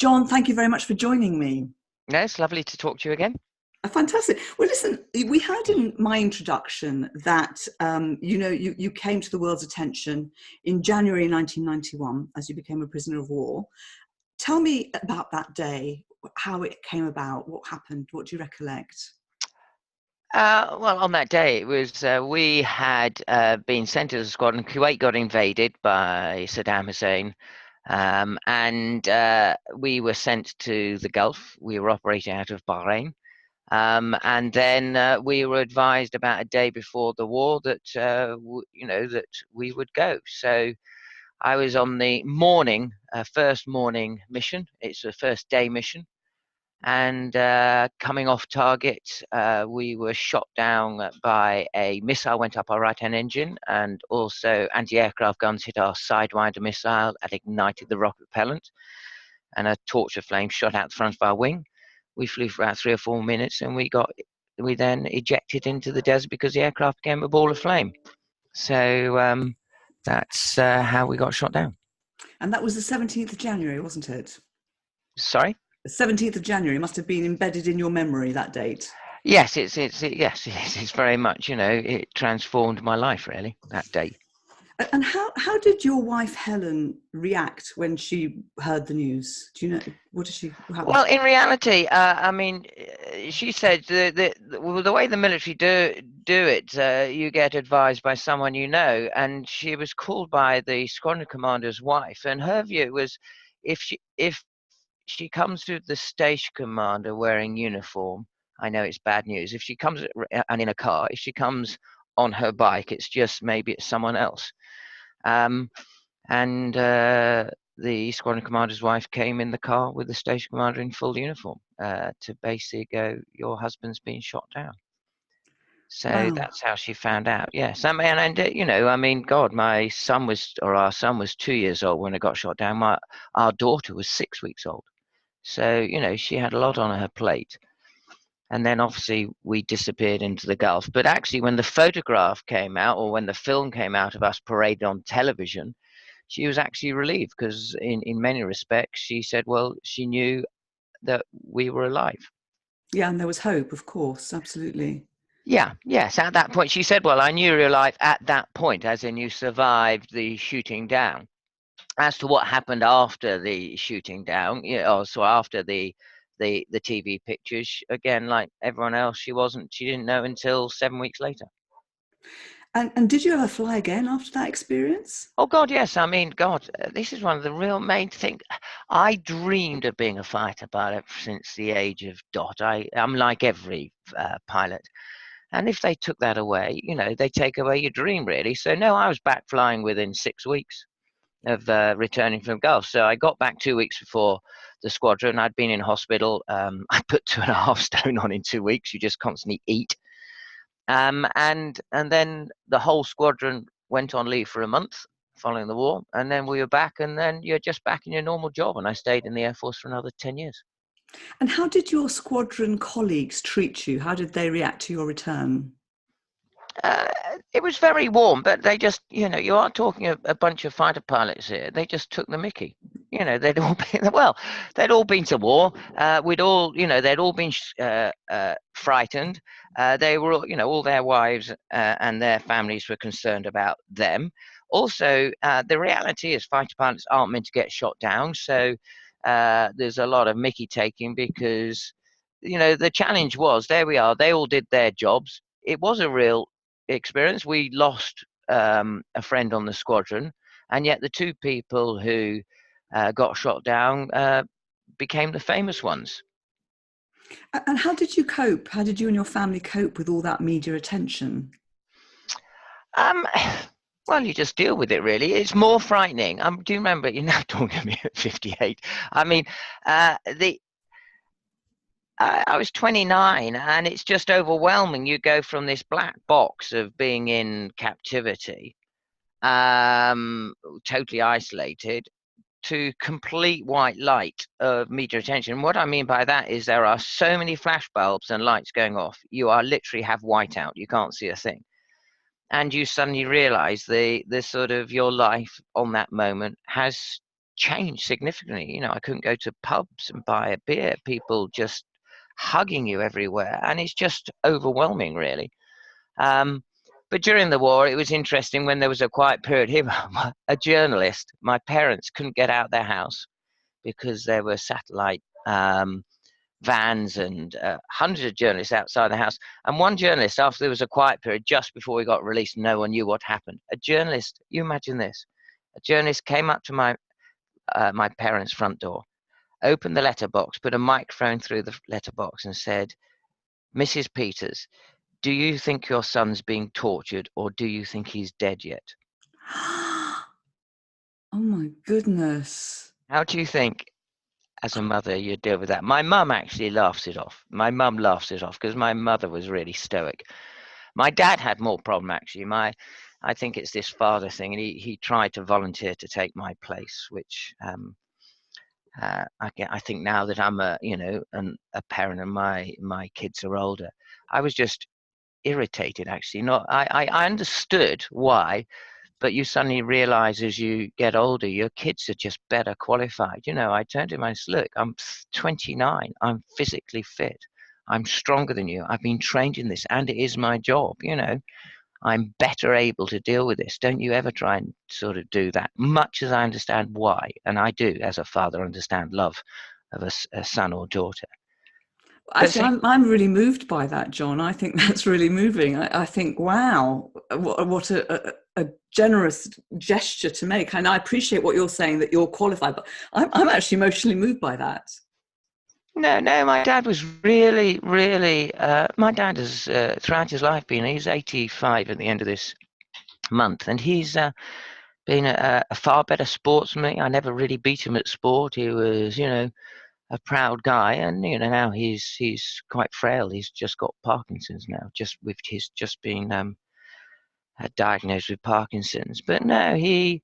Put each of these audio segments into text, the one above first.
John, thank you very much for joining me. No, it's lovely to talk to you again. Fantastic. Well, listen, we heard in my introduction that you came to the world's attention in January 1991 as you became a prisoner of war. Tell me about that day, how it came about, what happened, what do you recollect? Well, on that day, it was we had been sent as a squadron. Kuwait got invaded by Saddam Hussein, and we were sent to the Gulf. We were operating out of Bahrain. And then we were advised about a day before the war that that we would go. So I was on the first morning mission. It's a first day mission, and coming off target, we were shot down by a missile. Went up our right-hand engine, and also anti-aircraft guns hit our sidewinder missile and ignited the rocket propellant, and a torch of flame shot out the front of our wing. We flew for about 3 or 4 minutes, and we then ejected into the desert because the aircraft became a ball of flame. So that's how we got shot down. And that was the 17th of January, wasn't it? Sorry? The 17th of January must have been embedded in your memory, that date. Yes, it's very much, it transformed my life, really, that day. And how did your wife Helen react when she heard the news? Do you know what did she? Well, in reality, she said the way the military do it, you get advised by someone you know, and she was called by the squadron commander's wife, and her view was, if she comes to the station commander wearing uniform, I know it's bad news. If she comes and in a car, if she comes on her bike, it's just maybe it's someone else. And the squadron commander's wife came in the car with the station commander in full uniform to basically go, your husband's been shot down. So Wow. that's how she found out. Yes, God, our son was 2 years old when it got shot down. Our daughter was 6 weeks old. So she had a lot on her plate. And then obviously we disappeared into the Gulf. But actually, when the photograph came out, or when the film came out of us paraded on television, she was actually relieved, because in many respects, she said, well, she knew that we were alive. Yeah, and there was hope, of course, absolutely. Yes. At that point, she said, well, I knew you were alive at that point, as in you survived the shooting down. As to what happened after the shooting down, so after the TV pictures, again, like everyone else, she didn't know until 7 weeks later. And did you ever fly again after that experience? Oh God, yes. God, this is one of the real main things. I dreamed of being a fighter pilot since the age of dot. I'm like every pilot, and if they took that away, they take away your dream, really. So no, I was back flying within 6 weeks of returning from Gulf. So I got back 2 weeks before the squadron. I'd been in hospital. I put 2.5 stone on in 2 weeks. You just constantly eat. And then the whole squadron went on leave for a month following the war. And then we were back, and then you're just back in your normal job. And I stayed in the Air Force for another 10 years. And how did your squadron colleagues treat you? How did they react to your return? It was very warm, but they just, you are talking a bunch of fighter pilots here. They just took the mickey. They'd all been to war. They'd all been frightened. They were, all their wives and their families were concerned about them. Also, the reality is fighter pilots aren't meant to get shot down. So there's a lot of mickey taking, because, the challenge was, there we are, they all did their jobs. It was a real experience. We lost a friend on the squadron, and yet the two people who got shot down became the famous ones. And how did you cope? How did you and your family cope with all that media attention? Well, you just deal with it, really. It's more frightening. Do you remember, you're now talking to me at 58. I was 29, and it's just overwhelming. You go from this black box of being in captivity, totally isolated, to complete white light of media attention. What I mean by that is there are so many flash bulbs and lights going off. You are literally have whiteout. You can't see a thing. And you suddenly realize the sort of your life on that moment has changed significantly. You know, I couldn't go to pubs and buy a beer. People just hugging you everywhere, and it's just overwhelming, really. But during the war, it was interesting when there was a quiet period here. A journalist, my parents couldn't get out their house because there were satellite vans and hundreds of journalists outside the house. And one journalist, after there was a quiet period, just before we got released, no one knew what happened. A journalist, you imagine this, a journalist came up to my parents' front door, opened the letterbox, put a microphone through the letterbox and said, "Mrs. Peters, do you think your son's being tortured, or do you think he's dead yet?" Oh my goodness. How do you think, as a mother, you deal with that? My mum actually laughs it off. My mum laughs it off because my mother was really stoic. My dad had more problem, actually. I think it's this father thing, and he tried to volunteer to take my place, which I think now that I'm a parent and my kids are older, I was just irritated, actually. Not I understood why, but you suddenly realize as you get older, your kids are just better qualified. You know, I turned to him and said, "Look, I'm 29. I'm physically fit. I'm stronger than you. I've been trained in this, and it is my job. You know, I'm better able to deal with this. Don't you ever try and sort of do that." Much as I understand why, and I do, as a father, understand love of a son or daughter. Actually, I'm really moved by that, John. I think that's really moving. I think, wow, what a generous gesture to make. And I appreciate what you're saying, that you're qualified, but I'm actually emotionally moved by that. No, my dad was really, really, my dad has, throughout his life, he's 85 at the end of this month, and he's been a far better sportsman. I never really beat him at sport. He was, you know, a proud guy, and you know, now he's quite frail. He's just got Parkinson's now, he's just been diagnosed with Parkinson's. But no, he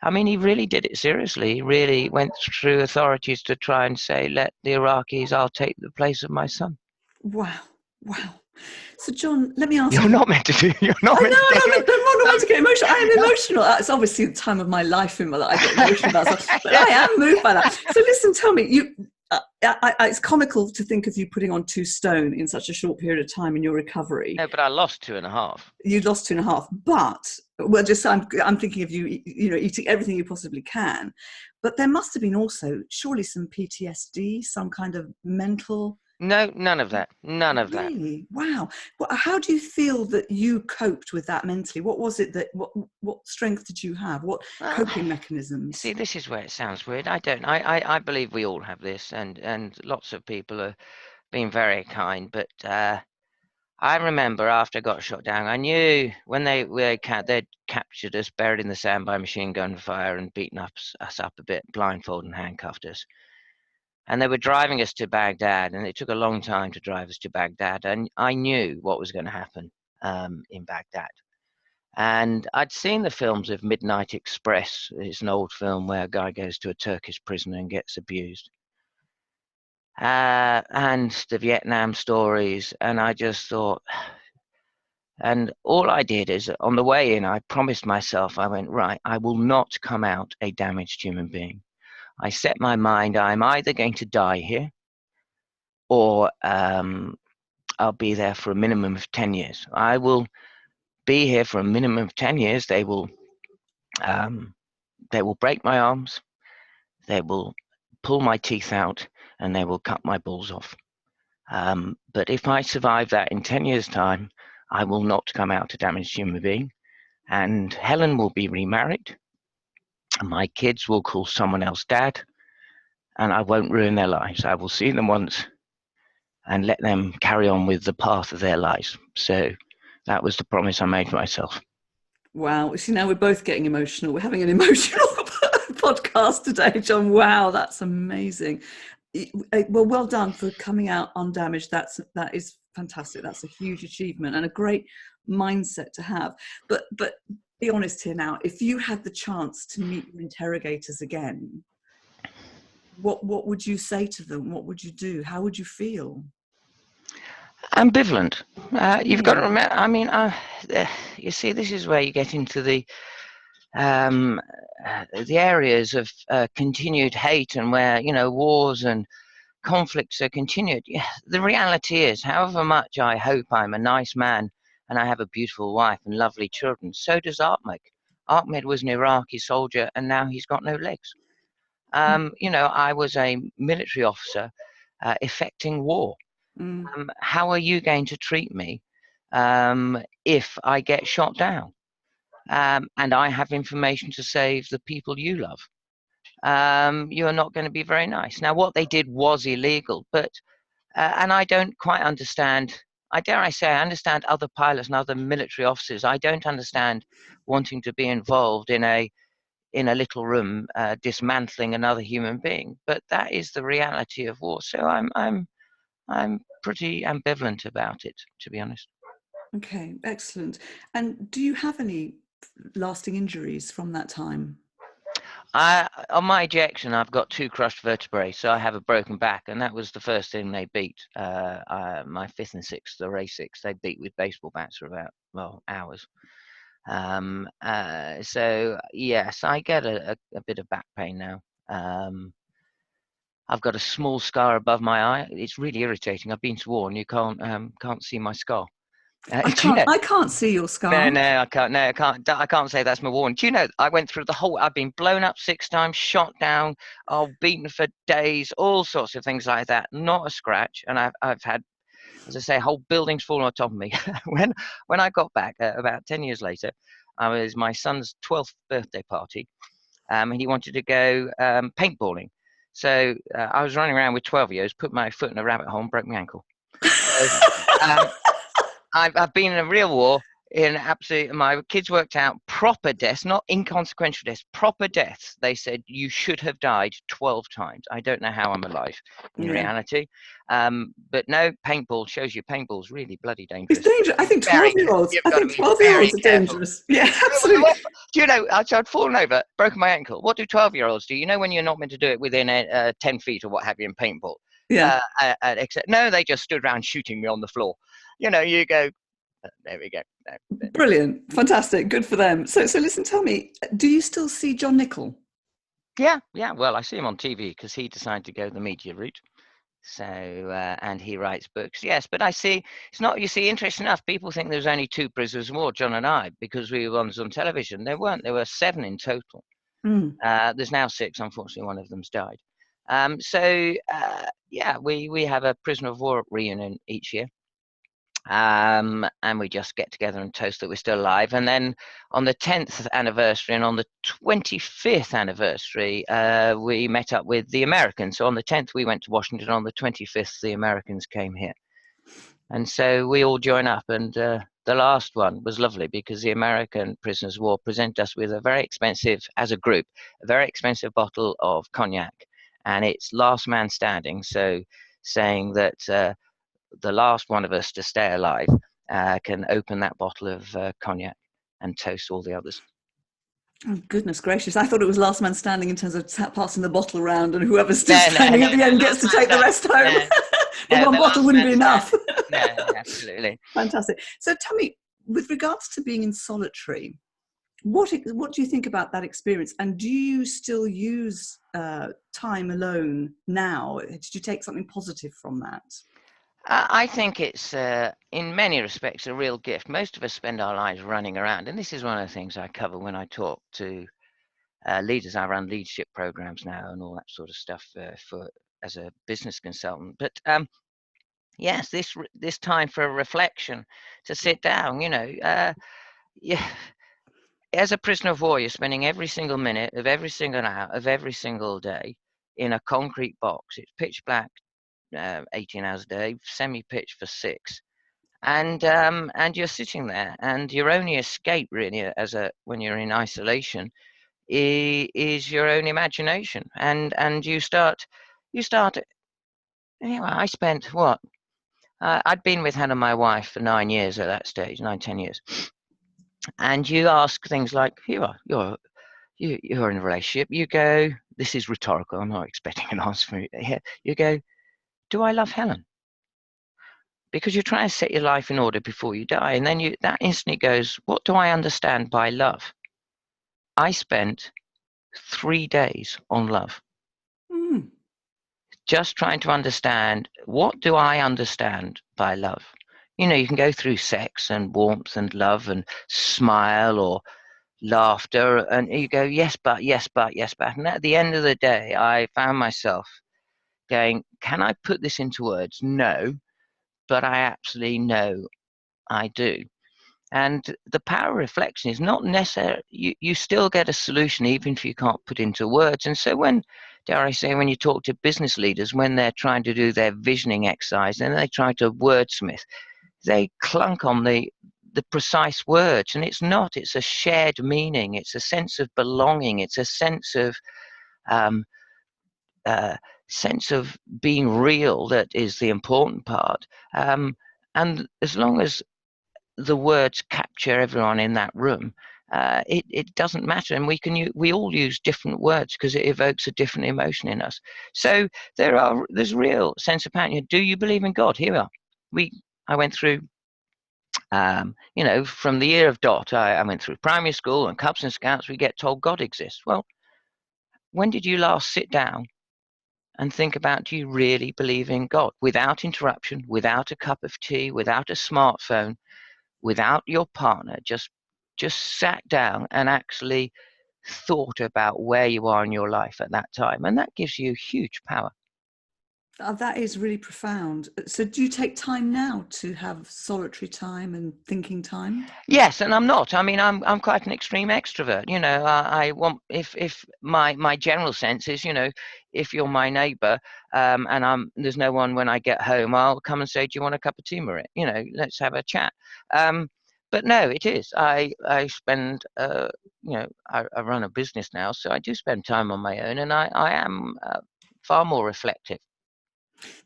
really did it seriously. He really went through authorities to try and say, "Let the Iraqis, I'll take the place of my son." Wow. So, John, let me ask you. You're not meant to do. You're not meant to get. I'm not meant to get emotional. I am emotional. It's obviously the time of my life in my life. I get emotional about stuff, but I am moved by that. So, listen, tell me, it's comical to think of you putting on 2 stone in such a short period of time in your recovery. No, but I lost 2.5. You lost 2.5, but I'm thinking of you, you know, eating everything you possibly can. But there must have been also surely some PTSD, some kind of mental. No, none of that. None of that. Really? Wow. Well, how do you feel that you coped with that mentally? What was it that, what strength did you have? What coping mechanisms? See, this is where it sounds weird. I believe we all have this, and lots of people are being very kind. But I remember after I got shot down, I knew when they'd captured us, buried in the sand by machine gun fire, and beaten us up a bit, blindfolded and handcuffed us. And they were driving us to Baghdad, and it took a long time to drive us to Baghdad. And I knew what was going to happen in Baghdad. And I'd seen the films of Midnight Express. It's an old film where a guy goes to a Turkish prison and gets abused. And the Vietnam stories. And I just thought, and all I did is on the way in, I promised myself, I went, right, I will not come out a damaged human being. I set my mind, I'm either going to die here or I'll be there for a minimum of 10 years. I will be here for a minimum of 10 years. They will break my arms, they will pull my teeth out, and they will cut my balls off. But if I survive that in 10 years' time, I will not come out a damaged human being. And Helen will be remarried. And my kids will call someone else dad. And I won't ruin their lives. I will see them once and let them carry on with the path of their lives. So that was the promise I made to myself. Wow. See, now we're both getting emotional. We're having an emotional podcast today, John. Wow, that's amazing. Well done for coming out undamaged. That is fantastic. That's a huge achievement and a great mindset to have. But be honest here now. If you had the chance to meet your interrogators again, what would you say to them? What would you do? How would you feel? Ambivalent. You've got to remember, you see, this is where you get into the um, the areas of continued hate and where, you know, wars and conflicts are continued. Yeah, the reality is, however much I hope I'm a nice man and I have a beautiful wife and lovely children, so does Ahmed. Ahmed was an Iraqi soldier and now he's got no legs. You know, I was a military officer effecting war. Mm. How are you going to treat me if I get shot down? And I have information to save the people you love. You're not going to be very nice. Now, what they did was illegal, but and I don't quite understand. I dare I say I understand other pilots and other military officers. I don't understand wanting to be involved in a little room dismantling another human being. But that is the reality of war. So I'm pretty ambivalent about it, to be honest. Okay, excellent. And do you have any lasting injuries from that time? On my ejection, I've got 2 crushed vertebrae, so I have a broken back, and that was the first thing they beat. My 5th and 6th, the A6, they beat with baseball bats for about, well, hours. So yes, I get a bit of back pain now. I've got a small scar above my eye. It's really irritating. I've been to war, and you can't see my scar. Do you know? I can't see your No, scar. no, I can't. No, I can't. I can't say that's my warning. Do you know? I went through the whole. I've been blown up 6 times, shot down, beaten for days, all sorts of things like that. Not a scratch, and I've had, as I say, whole buildings falling on top of me. when I got back about 10 years later, I was my son's 12th birthday party, and he wanted to go paintballing. So I was running around with 12-year-olds, put my foot in a rabbit hole, and broke my ankle. So, um, I've been in a real war. In absolute, my kids worked out proper deaths, not inconsequential deaths, proper deaths. They said you should have died 12 times. I don't know how I'm alive in Yeah. reality. But no, paintball shows you paintball's really bloody It's dangerous. dangerous. I think Very, 12-year-olds. you've I got to think be very 12-year-olds are careful. dangerous. Yeah, absolutely. Do you know, I'd fallen over, broken my ankle. What do 12-year-olds do? You know, when you're not meant to do it within 10 feet or what have you in paintball. Yeah. Except, no, they just stood around shooting me on the floor. You know, you go, there we go. No. Brilliant. Fantastic. Good for them. So listen, tell me, do you still see John Nichol? Yeah. Well, I see him on TV because he decided to go the media route. So, and he writes books. Yes, but I see it's not. You see, interesting enough, people think there was only 2 prisoners of war, John and I, because we were ones on television. There weren't. There were 7 in total. Mm. There's now 6. Unfortunately, one of them's died. Yeah, we have a prisoner of war reunion each year. And we just get together and toast that we're still alive. And then on the 10th anniversary and on the 25th anniversary, we met up with the Americans. So on the 10th, we went to Washington. On the 25th, the Americans came here. And so we all join up. And the last one was lovely because the American prisoners of war presented us with a very expensive, as a group, a very expensive bottle of cognac. And it's last man standing. So saying that the last one of us to stay alive can open that bottle of cognac and toast all the others. Oh, goodness gracious. I thought it was last man standing in terms of passing the bottle around and whoever's still standing at the end gets to take the rest home. But one bottle wouldn't be enough. No, absolutely. Fantastic. So tell me, with regards to being in solitary, what do you think about that experience? And do you still use time alone now? Did you take something positive from that? I think it's, in many respects, a real gift. Most of us spend our lives running around, and this is one of the things I cover when I talk to leaders. I run leadership programs now and all that sort of stuff as a business consultant. But yes, this time for a reflection, to sit down. You know, yeah. As a prisoner of war, you're spending every single minute of every single hour of every single day in a concrete box. It's pitch black, 18 hours a day, semi-pitch for 6, and you're sitting there, and your only escape really, when you're in isolation, is your own imagination, and you start. Anyway, I spent what I'd been with Hannah, my wife, for 9 years at that stage, 10 years, and you ask things like, you're in a relationship. You go, this is rhetorical. I'm not expecting an answer from you here. You go, do I love Helen? Because you're trying to set your life in order before you die, and then that instantly goes, what do I understand by love? I spent 3 days on love, Mm. just trying to understand, what do I understand by love? You know, you can go through sex and warmth and love and smile or laughter, and you go, yes, but, yes, but, yes, but. And at the end of the day, I found myself going, can I put this into words? No, but I absolutely know I do. And the power of reflection is not necessary. You still get a solution even if you can't put into words. And so when, dare I say, when you talk to business leaders, when they're trying to do their visioning exercise and they try to wordsmith, they clunk on the precise words. And it's a shared meaning. It's a sense of belonging. It's a um, uh, sense of being real that is the important part. And as long as the words capture everyone in that room, it doesn't matter, and we all use different words because it evokes a different emotion in us. So there's real sense of pattern. Do you believe in God? Here we are. I went through, from the year of dot. I went through primary school and Cubs and Scouts. We get told God exists. Well, when did you last sit down and think about, do you really believe in God? Without interruption, without a cup of tea, without a smartphone, without your partner, just sat down and actually thought about where you are in your life at that time, and that gives you huge power. That is really profound. So do you take time now to have solitary time and thinking time? Yes, and I'm not. I mean, I'm quite an extreme extrovert. You know, I want, if my general sense is, you know, if you're my neighbour, and there's no one when I get home, I'll come and say, do you want a cup of tea, Maria? You know, let's have a chat. But no, it is. I spend, I run a business now, so I do spend time on my own, and I am far more reflective.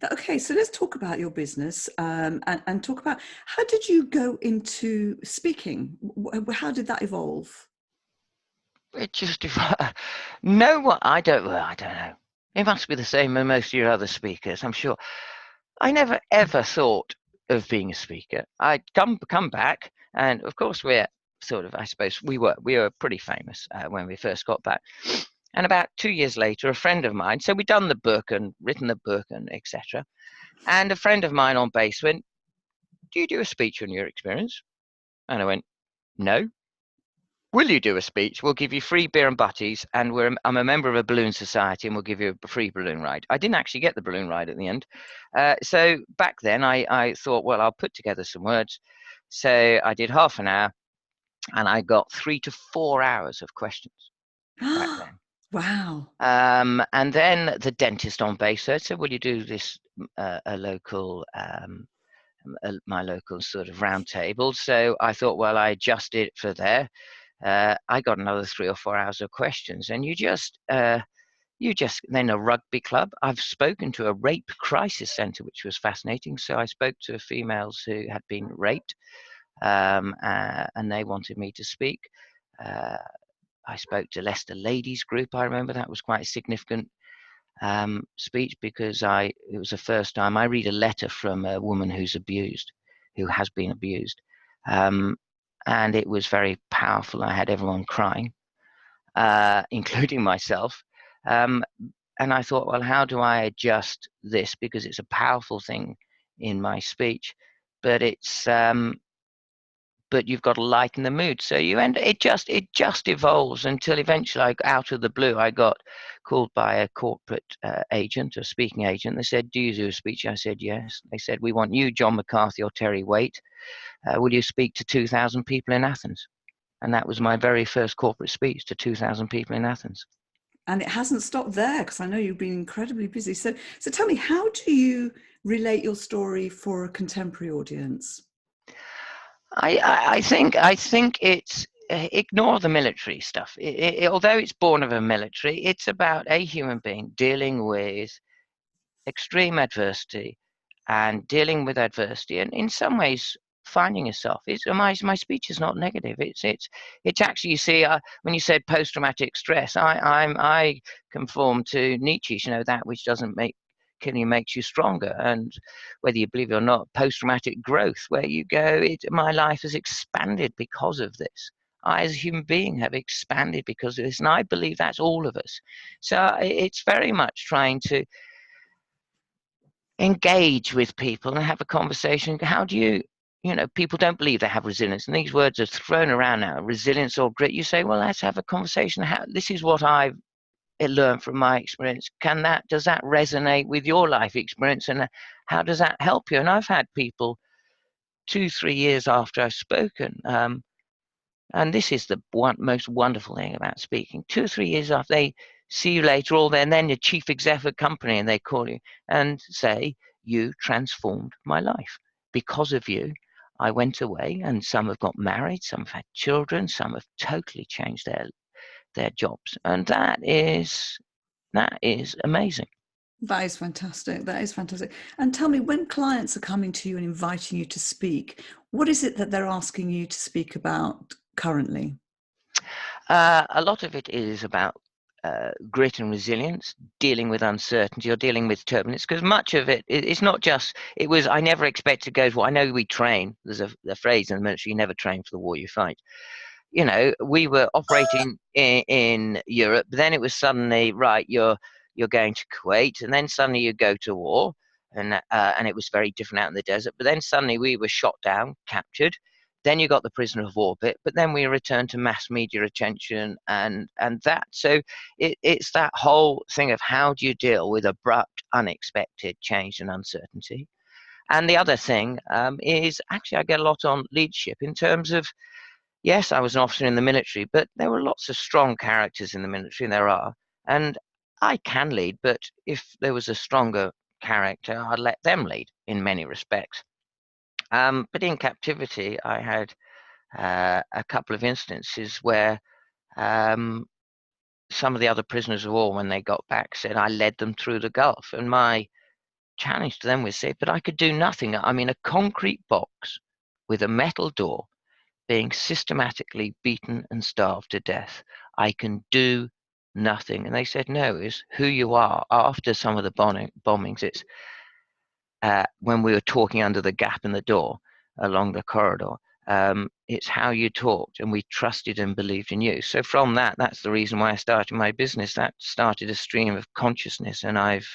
Okay, so let's talk about your business, and talk about, how did you go into speaking? How did that evolve? It just no one. I don't know. It must be the same with most of your other speakers, I'm sure. I never ever thought of being a speaker. I'd come back, and of course we're sort of, I suppose we were pretty famous when we first got back. And about 2 years later, a friend of mine, so we'd done the book and written the book and etc. And a friend of mine on base went, "Do you do a speech on your experience?" And I went, "No." "Will you do a speech? We'll give you free beer and butties, and I'm a member of a balloon society, and we'll give you a free balloon ride." I didn't actually get the balloon ride at the end. So back then, I thought, well, I'll put together some words. So I did half an hour, and I got 3 to 4 hours of questions back then. Wow. And then the dentist on base said, "Will you do this my local sort of round table?" So I thought, well, I adjusted it for there. I got another 3 or 4 hours of questions, and then a rugby club. I've spoken to a rape crisis centre, which was fascinating. So I spoke to females who had been raped, and they wanted me to speak. I spoke to Leicester Ladies Group. I remember that was quite a significant speech because it was the first time I read a letter from a woman who has been abused. And it was very powerful. I had everyone crying, including myself. And I thought, well, how do I adjust this? Because it's a powerful thing in my speech, but but you've got to lighten the mood. So it just evolves until eventually, out of the blue, I got called by a corporate agent, a speaking agent. They said, "Do you do a speech?" I said, "Yes." They said, "We want you, John McCarthy or Terry Waite. Will you speak to 2,000 people in Athens?" And that was my very first corporate speech to 2,000 people in Athens. And it hasn't stopped there, because I know you've been incredibly busy. So tell me, how do you relate your story for a contemporary audience? I think it's ignore the military stuff. Although it's born of a military, it's about a human being dealing with extreme adversity and dealing with adversity, and in some ways finding yourself. My speech is not negative. It's actually, you see, when you said post-traumatic stress, I conform to Nietzsche. You know, that which doesn't make kill you makes you stronger. And whether you believe it or not, post-traumatic growth, where you go, my life has expanded because of this. I as a human being have expanded because of this, and I believe that's all of us. So it's very much trying to engage with people and have a conversation. How do you, people don't believe they have resilience, and these words are thrown around now, resilience or grit. You say, well, let's have a conversation. This is what I've learned from my experience. Does that resonate with your life experience, and how does that help you? And I've had people 2-3 years after I've spoken, and this is the most wonderful thing about speaking. 2 or 3 years after, they see you later, or they're then the chief exec of a company, and they call you and say, you transformed my life. Because of you, I went away, and some have got married, some have had children, some have totally changed their jobs. And that is amazing. That is fantastic. That is fantastic. And tell me, when clients are coming to you and inviting you to speak, what is it that they're asking you to speak about currently? A lot of it is about grit and resilience, dealing with uncertainty or dealing with turbulence, because much of it's not just, I never expect to go to war. I know we train, there's a phrase in the military, you never train for the war you fight. We were operating in Europe, but then it was suddenly, right, you're going to Kuwait, and then suddenly you go to war, and it was very different out in the desert. But then suddenly we were shot down, captured. Then you got the prisoner of war bit, but then we returned to mass media attention and that. So it's that whole thing of how do you deal with abrupt, unexpected change and uncertainty. And the other thing is actually I get a lot on leadership in terms of, yes, I was an officer in the military, but there were lots of strong characters in the military, and there are. And I can lead, but if there was a stronger character, I'd let them lead in many respects. But in captivity, I had a couple of instances where some of the other prisoners of war, when they got back, said I led them through the Gulf. And my challenge to them was, say, but I could do nothing. I'm in a concrete box with a metal door, being systematically beaten and starved to death. I can do nothing. And they said, no, it's who you are. After some of the bombings, it's when we were talking under the gap in the door along the corridor, it's how you talked, and we trusted and believed in you. So from that's the reason why I started my business. That started a stream of consciousness, and I've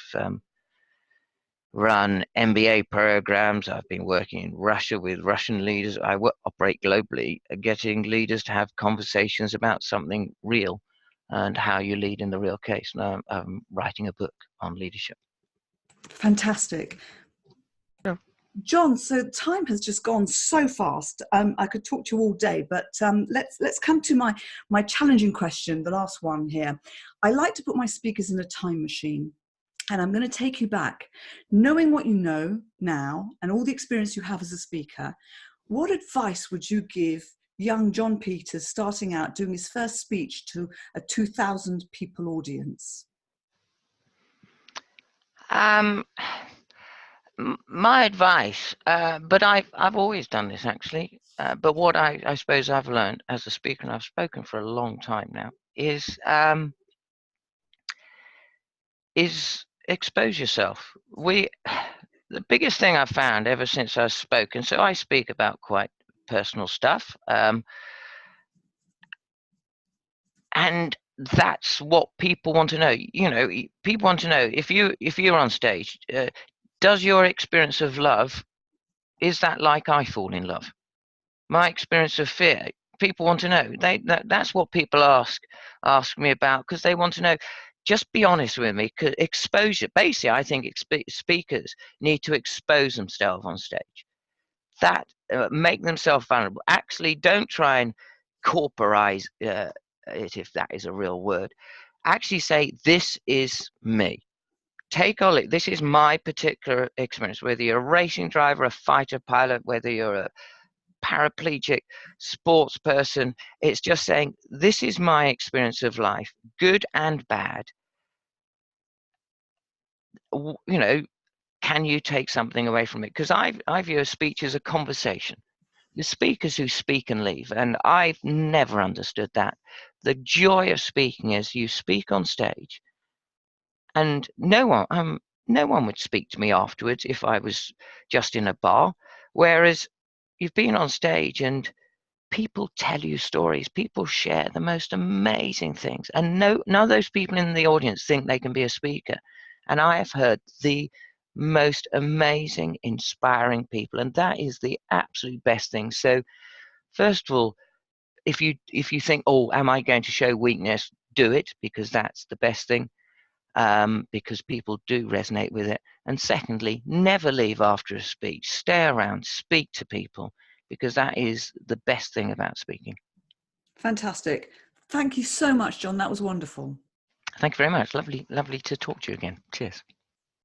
run MBA programs. I've been working in Russia with Russian leaders. I operate globally, getting leaders to have conversations about something real and how you lead in the real case. Now I'm writing a book on leadership. Fantastic. Yeah. John, so time has just gone so fast. I could talk to you all day, but let's come to my challenging question, the last one here. I like to put my speakers in a time machine. And I'm going to take you back. Knowing what you know now and all the experience you have as a speaker, what advice would you give young John Peters starting out doing his first speech to a 2,000 people audience? My advice, but I've always done this actually, but what I suppose I've learned as a speaker, and I've spoken for a long time now, is expose yourself. The biggest thing I've found ever since I've spoken, so I speak about quite personal stuff, and that's what people want to know. People want to know if you're on stage, does your experience of love, is that like I fall in love? My experience of fear, people want to know. That's what people ask me about, because they want to know. Just be honest with me. Exposure. Basically, I think speakers need to expose themselves on stage. That make themselves vulnerable. Actually, don't try and corporize it, if that is a real word. Actually, say this is me. Take a look. This is my particular experience. Whether you're a racing driver, a fighter pilot, whether you're a paraplegic sports person, it's just saying this is my experience of life, good and bad. Can you take something away from it? Because I view a speech as a conversation. The speakers who speak and leave, and I've never understood that. The joy of speaking is you speak on stage, and no one would speak to me afterwards if I was just in a bar. Whereas you've been on stage and people tell you stories. People share the most amazing things, and none of those people in the audience think they can be a speaker. And I have heard the most amazing, inspiring people, and that is the absolute best thing. So first of all, if you think, oh, am I going to show weakness, do it, because that's the best thing, because people do resonate with it. And secondly, never leave after a speech. Stay around, speak to people, because that is the best thing about speaking. Fantastic. Thank you so much, John. That was wonderful. Thank you very much. Lovely to talk to you again. Cheers.